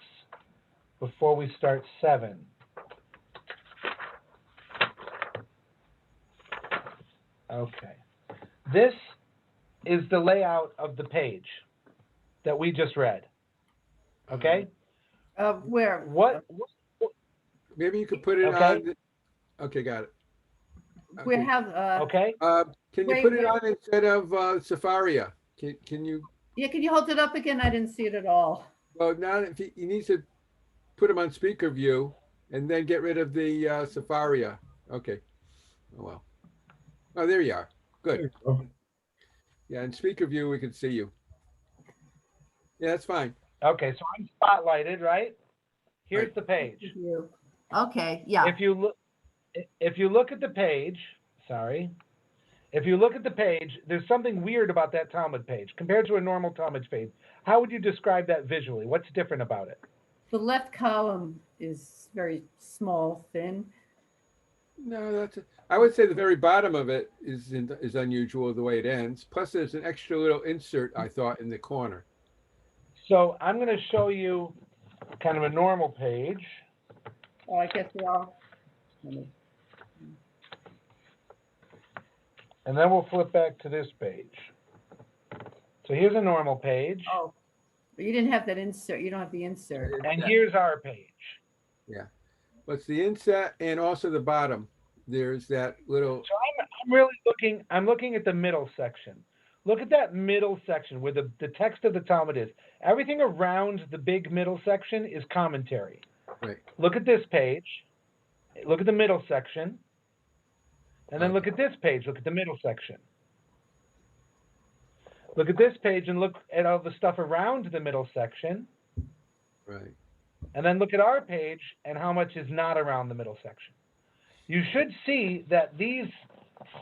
Speaker 1: before we start 7. Okay. This is the layout of the page that we just read. Okay?
Speaker 3: Where?
Speaker 1: What?
Speaker 2: Maybe you could put it on. Okay, got it.
Speaker 3: We have.
Speaker 1: Okay.
Speaker 2: Can you put it on instead of Safaria? Can you?
Speaker 3: Yeah, can you hold it up again? I didn't see it at all.
Speaker 2: Well, now if you need to put them on speaker view, and then get rid of the Safaria. Okay. Oh, well. Oh, there you are. Good. Yeah, in speaker view, we can see you. Yeah, that's fine.
Speaker 1: Okay, so I'm spotlighted, right? Here's
Speaker 2: Right.
Speaker 1: the page.
Speaker 3: You. Okay, yeah.
Speaker 1: If you look at the page, if you look at the page, there's something weird about that Talmud page compared to a normal Talmud page. How would you describe that visually? What's different about it?
Speaker 3: The left column is very small, thin.
Speaker 2: No, I would say the very bottom of it is unusual the way it ends. Plus, there's an extra little insert, I thought, in the corner.
Speaker 1: So I'm going to show you kind of a normal page.
Speaker 3: Oh, I guess they all.
Speaker 1: And then we'll flip back to this page. So here's a normal page.
Speaker 3: Oh, but you didn't have that insert. You don't have the insert.
Speaker 1: And here's our page.
Speaker 2: What's the inset and also the bottom? There's that little.
Speaker 1: So I'm really looking at the middle section. Look at that middle section where the text of the Talmud is. Everything around the big middle section is commentary.
Speaker 2: Right.
Speaker 1: Look at this page. Look at the middle section. And then look at this page. Look at the middle section. Look at this page and look at all the stuff around the middle section.
Speaker 2: Right.
Speaker 1: And then look at our page and how much is not around the middle section. You should see that these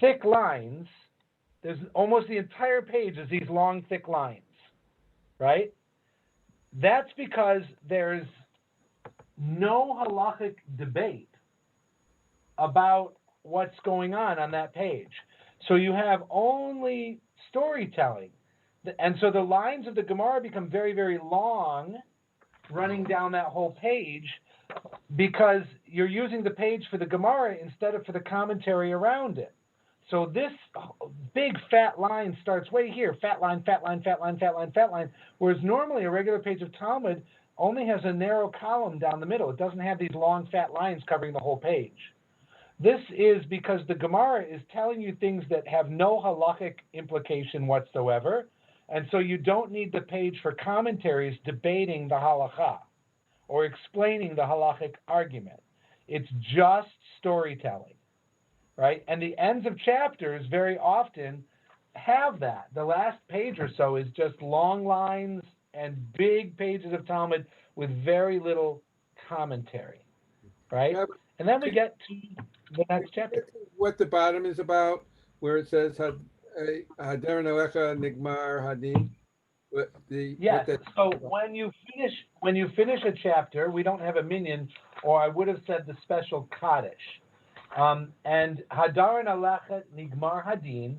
Speaker 1: thick lines, there's almost the entire page is these long, thick lines, right? That's because there's no halachic debate about what's going on that page. So you have only storytelling. And so the lines of the Gemara become very, very long, running down that whole page, because you're using the page for the Gemara instead of for the commentary around it. So this big fat line starts way here, fat line, fat line, fat line, fat line, fat line, whereas normally a regular page of Talmud only has a narrow column down the middle. It doesn't have these long fat lines covering the whole page. This is because the Gemara is telling you things that have no halachic implication whatsoever, and so you don't need the page for commentaries debating the halakha or explaining the halachic argument. It's just storytelling, right? And the ends of chapters very often have that. The last page or so is just long lines and big pages of Talmud with very little commentary, right?
Speaker 2: Yeah,
Speaker 1: And then we get to the next chapter.
Speaker 2: What the bottom is about, where it says Hader Noecha Nigmar Hadin.
Speaker 1: Yes. So when you finish a chapter, we don't have a minyan, or I would have said the special Kaddish. And Hadar Noecha Nigmar Hadin.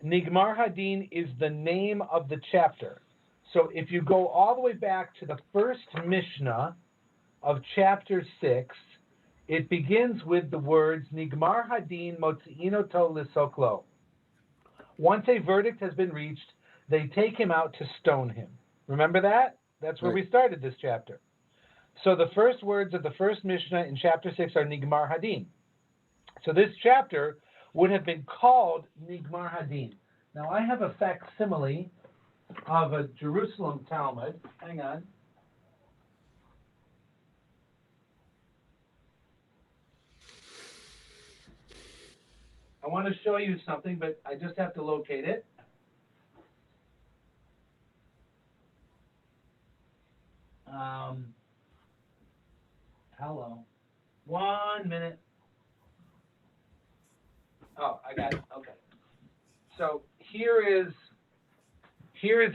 Speaker 1: Nigmar Hadin is the name of the chapter. So if you go all the way back to the first Mishnah of chapter 6, it begins with the words Nigmar Hadin Motzi'ino to Lisoklo. Once a verdict has been reached, they take him out to stone him. Remember that? That's where we started this chapter. So the first words of the first Mishnah in chapter 6 are Nigmar Hadin. So this chapter would have been called Nigmar Hadin. Now I have a facsimile of a Jerusalem Talmud. Hang on. I want to show you something, but I just have to locate it. Hello. 1 minute. Oh, I got it. Okay. So here is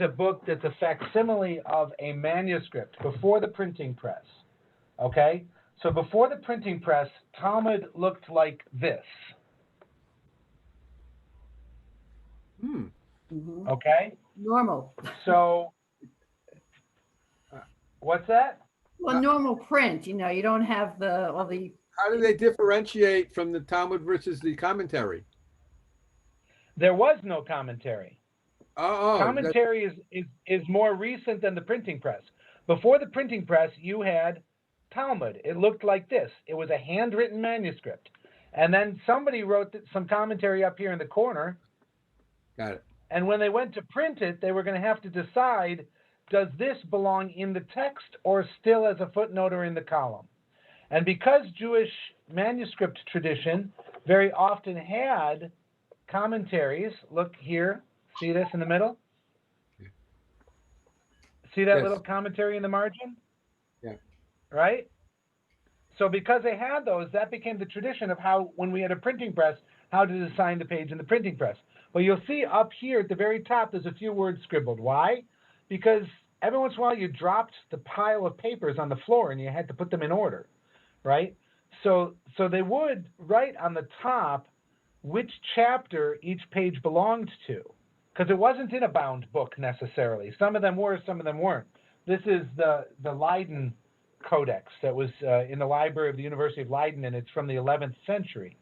Speaker 1: a book that's a facsimile of a manuscript before the printing press. Okay? So before the printing press, Talmud looked like this. Okay?
Speaker 3: Normal.
Speaker 1: So, what's that?
Speaker 3: Well, normal print, you don't have all the.
Speaker 2: How do they differentiate from the Talmud versus the commentary?
Speaker 1: There was no commentary.
Speaker 2: Oh,
Speaker 1: Commentary is more recent than the printing press. Before the printing press, you had Talmud. It looked like this. It was a handwritten manuscript. And then somebody wrote some commentary up here in the corner.
Speaker 2: Got it.
Speaker 1: And when they went to print it, they were going to have to decide, does this belong in the text or still as a footnote or in the column? And because Jewish manuscript tradition very often had commentaries, look here, see this in the middle? See that
Speaker 2: Yes.
Speaker 1: little commentary in the margin?
Speaker 2: Yeah.
Speaker 1: Right? So because they had those, that became the tradition of how, when we had a printing press, how to assign the page in the printing press. Well, you'll see up here at the very top, there's a few words scribbled. Why? Because every once in a while you dropped the pile of papers on the floor and you had to put them in order, right? So they would write on the top which chapter each page belonged to, because it wasn't in a bound book necessarily. Some of them were, some of them weren't. This is the Leiden Codex that was in the library of the University of Leiden, and it's from the 11th century.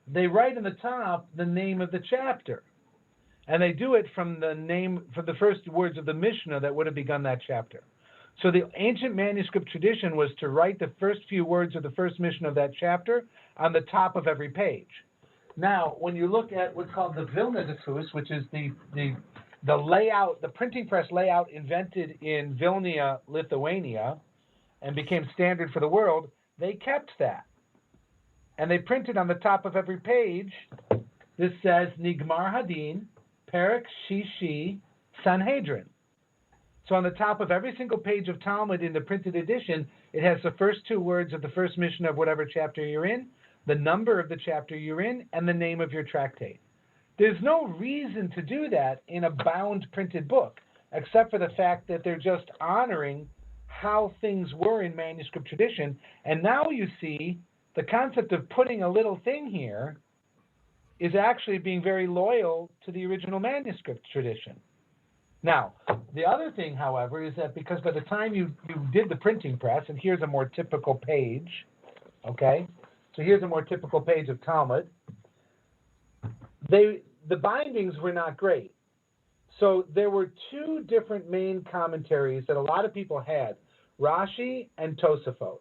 Speaker 1: They write in the top the name of the chapter, and they do it from the name, for the first words of the Mishnah that would have begun that chapter. So the ancient manuscript tradition was to write the first few words of the first Mishnah of that chapter on the top of every page. Now, when you look at what's called the Vilna Diffus, which is the layout, the printing press layout invented in Vilna, Lithuania, and became standard for the world, they kept that. And they printed on the top of every page, this says, Nigmar Hadin, Perek Shishi, Sanhedrin. So on the top of every single page of Talmud in the printed edition, it has the first two words of the first Mishnah of whatever chapter you're in, the number of the chapter you're in, and the name of your tractate. There's no reason to do that in a bound printed book, except for the fact that they're just honoring how things were in manuscript tradition. And now you see the concept of putting a little thing here is actually being very loyal to the original manuscript tradition. Now, the other thing, however, is that because by the time you did the printing press, and here's a more typical page, okay? So here's a more typical page of Talmud. The bindings were not great. So there were two different main commentaries that a lot of people had, Rashi and Tosafot,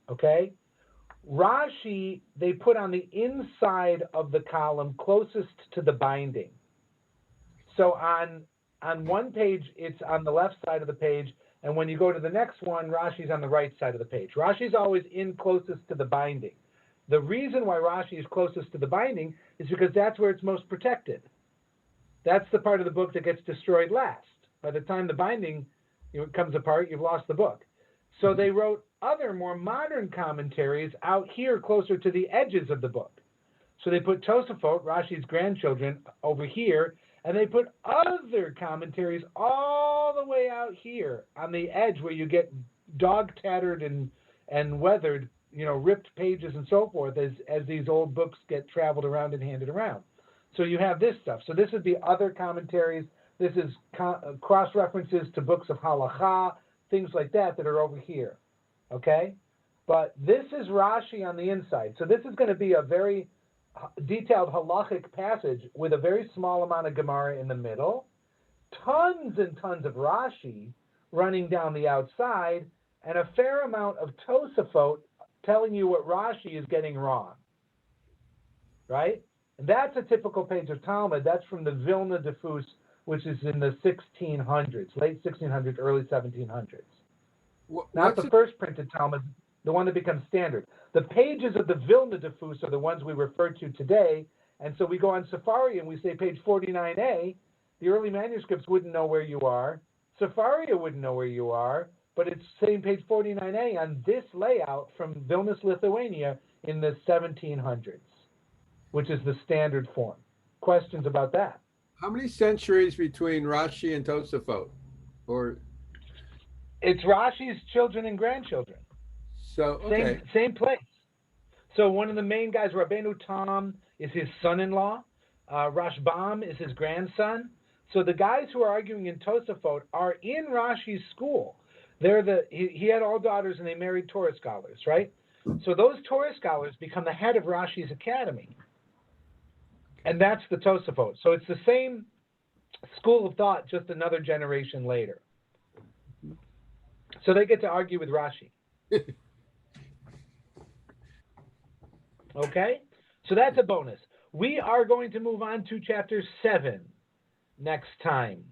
Speaker 1: okay? Rashi, they put on the inside of the column closest to the binding. So on one page, it's on the left side of the page, and when you go to the next one, Rashi's on the right side of the page. Rashi's always in closest to the binding. The reason why Rashi is closest to the binding is because that's where it's most protected. That's the part of the book that gets destroyed last. By the time the binding comes apart, you've lost the book. So they wrote other more modern commentaries out here closer to the edges of the book. So they put Tosafot, Rashi's grandchildren, over here, and they put other commentaries all the way out here on the edge where you get dog-tattered and weathered, ripped pages and so forth as these old books get traveled around and handed around. So you have this stuff. So this would be other commentaries. This is cross-references to books of halacha, things like that are over here, okay? But this is Rashi on the inside. So this is going to be a very detailed halachic passage with a very small amount of Gemara in the middle, tons and tons of Rashi running down the outside, and a fair amount of Tosafot telling you what Rashi is getting wrong, right? And that's a typical page of Talmud. That's from the Vilna Diffus, which is in the 1600s, late 1600s, early 1700s. Not the first printed Talmud, the one that becomes standard. The pages of the Vilna Diffus are the ones we refer to today, and so we go on Safaria and we say page 49a. The early manuscripts wouldn't know where you are. Safaria wouldn't know where you are, but it's saying page 49a on this layout from Vilnius, Lithuania in the 1700s, which is the standard form. Questions about that?
Speaker 2: How many centuries between Rashi and Tosafot? Or
Speaker 1: it's Rashi's children and grandchildren.
Speaker 2: so okay.
Speaker 1: Same place. So one of the main guys, Rabbeinu Tam, is his son-in-law. Rashbam is his grandson. So the guys who are arguing in Tosafot are in Rashi's school. He had all daughters and they married Torah scholars, right? So those Torah scholars become the head of Rashi's academy. And that's the Tosafot. So it's the same school of thought, just another generation later. So they get to argue with Rashi. Okay? So that's a bonus. We are going to move on to chapter 7 next time.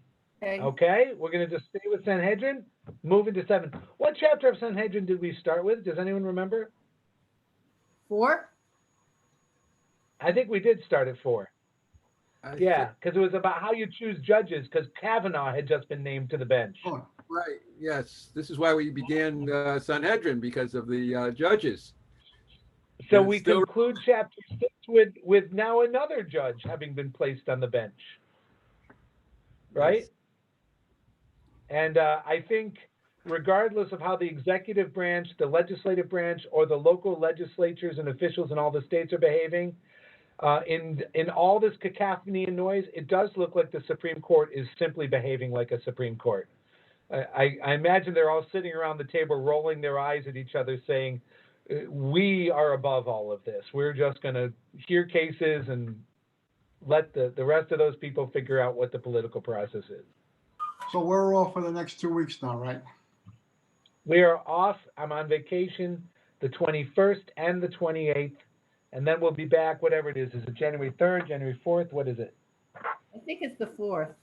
Speaker 3: Okay.
Speaker 1: Okay, we're going to just stay with Sanhedrin, move into 7. What chapter of Sanhedrin did we start with? Does anyone remember?
Speaker 3: 4?
Speaker 1: I think we did start at 4.
Speaker 2: I
Speaker 1: Yeah,
Speaker 2: think-
Speaker 1: because it was about how you choose judges, because Kavanaugh had just been named to the bench.
Speaker 4: Oh,
Speaker 2: Right, yes. This is why we began Sanhedrin, because of the judges.
Speaker 1: So
Speaker 2: And
Speaker 1: we
Speaker 2: still-
Speaker 1: conclude chapter 6 with now another judge having been placed on the bench. Right?
Speaker 2: Yes.
Speaker 1: And I think regardless of how the executive branch, the legislative branch, or the local legislatures and officials in all the states are behaving, in all this cacophony and noise, it does look like the Supreme Court is simply behaving like a Supreme Court. I imagine they're all sitting around the table rolling their eyes at each other saying, we are above all of this. We're just going to hear cases and let the rest of those people figure out what the political process is.
Speaker 4: so we're off for the next 2 weeks now, right?
Speaker 1: We are off. I'm on vacation the 21st and the 28th, and then we'll be back, whatever it is. Is it January 3rd, January 4th? What is it?
Speaker 3: I think it's the 4th.